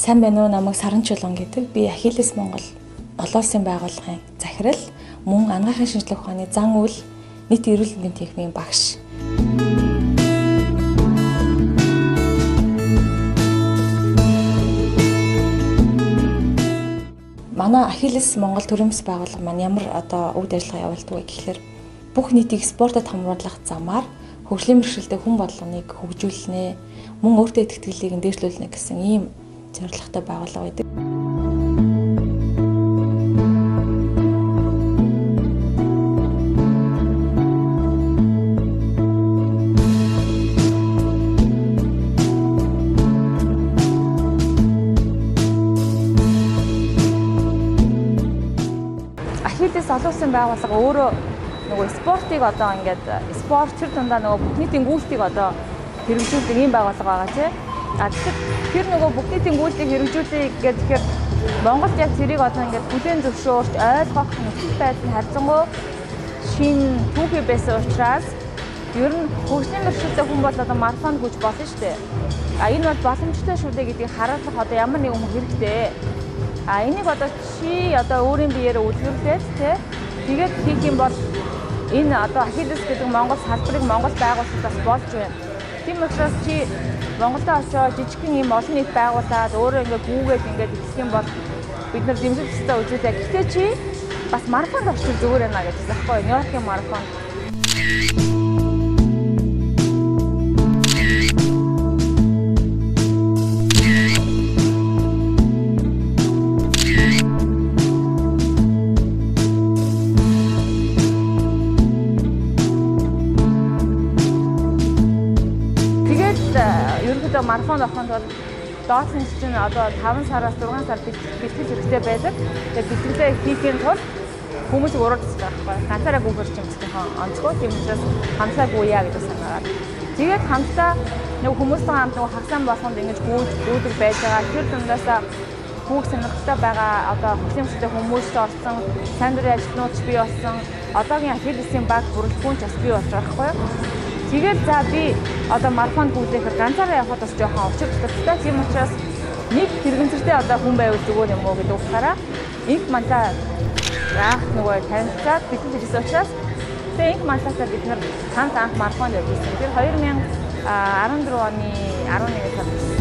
Сайн байна уу, намайг Саран Чулуун гэдэг. Би Ахиллес Монгол олон улсын байгууллагын захирал, мөн анагаахын шинжилгээ ухааны зан үйл нийт эрүүл мэндийн техникийн багш. Манай Ахиллес Монгол төрөмс байгууллага маань ямар үйл ажиллагаа явуулдаг вэ гэхээр бүх нийтийг спортод хамруулах замаар хөгжлийн бэрхшээлтэй хүн болгоныг хөгжүүлнэ, мөн өөртөө итгэлийг дээшлүүлнэ гэсэн ийм зорилготой байгууллага байдаг. Ахиллес олон улсын байгууллага өөрөө нөгөө спортыг ингээд спорт төр дундаа нөгөө бүх нийтийн гүйлтийг хэрэгжүүлдэг ийм байгууллага байгаа тийм. Тэгэхээр нөгөө бүх нийтийн гүйлтийг хэрэгжүүлэх гэхээр Монголд яг зэрийг ингээд бүлээн зөвшөөрч ойлгох нөхцөл байдал харьцангуй шинэ түүхий байсан учраас ер нь хөгжлийн бэрхшээлтэй хүн бол марафон гүйж болно шүү дээ. Энэ бол боломжтой шүү дээ гэдгийг харуулах ямар нэгэн хүн хэрэгтэй. Энийг чи өөрийн биеэрээ үлгэрүүлээд тэгээд хийх юм бол энэ Ахиллес гэдэг Монгол салбарыг Монгол байгууллагаас болж байна. Тийм учраас чи Монголдо очоод жижигхэн ийм олон нийт байгуулад өөрөө гүүгээд эхлэх юм бол бид нар дэмжих хэрэгтэй үзүүлээ. Гэхдээ чи бас марафонд орчих зүгээр байна гэж байхгүй юу? Нью-Йоркийн марафон. Ерөнхийдөө марафонд ороход бол доотлон чинь 5 сараас 6 сар бэлтгэл хэрэгтэй байдаг. Тэгээд бэлтгэлээ хийхийн тулд хүмүүсийг уруулж байгаа байхгүй. Ганцаараа гүйгэрч юм гэсэн онцгой. Тийм учраас хамтдаа гүйя гэж санаараад. Тэгээд хамтдаа хүмүүстэй хамт хагсан болгонд ингэж гүйдэг байж байгаа. Тэр дундаасаа бүх сонирхолтой байгаа хөгжлийн бэрхшээлтэй хүмүүс орсон, сайн дурын ажилтнууд ч бий болсон. Одоогийн Ахиллесийн баг бүрэлдэхүүн ч бас бий болж байгаа байхгүй. Тэгээд за би марафонд гүйдэхээр ганцаараа явахад бас жоохон учир тутагтай. Тийм учраас нэг хэрэгэнцэртэй хүн байвал зүгээр юм уу гэдэг утгаараа инх мантаа нөгөө танилцаад бидний хэлсэн учраас тэгээд инх мантаасаа бид нар хамт анх марафонд явуулсан. Тэр 2014 оны 11 сард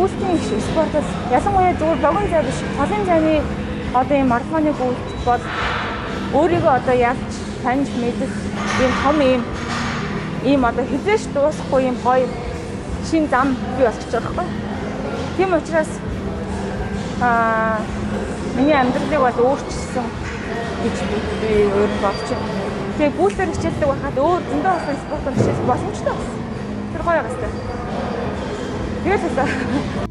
гүйцэтгэх спортод ялангуяа зүгээр богино зай биш холын зайны ийм марафоны гүйцэтгэх бол өөрийгөө ялж таньж мэдэх ийм том ийм хизээш дуусахгүй ийм гоё шин зам бий болчих жоох байхгүй. Тийм учраас миний амьдралыг бол өөрчилсөн гэж би өөр бодож байна. Тэгээ гүйцээр хичээлдэг байхад өөр зөндөө болсон спортод хичээлэх боломжтой болсон. Тэр гоё байгаас. Тэгээд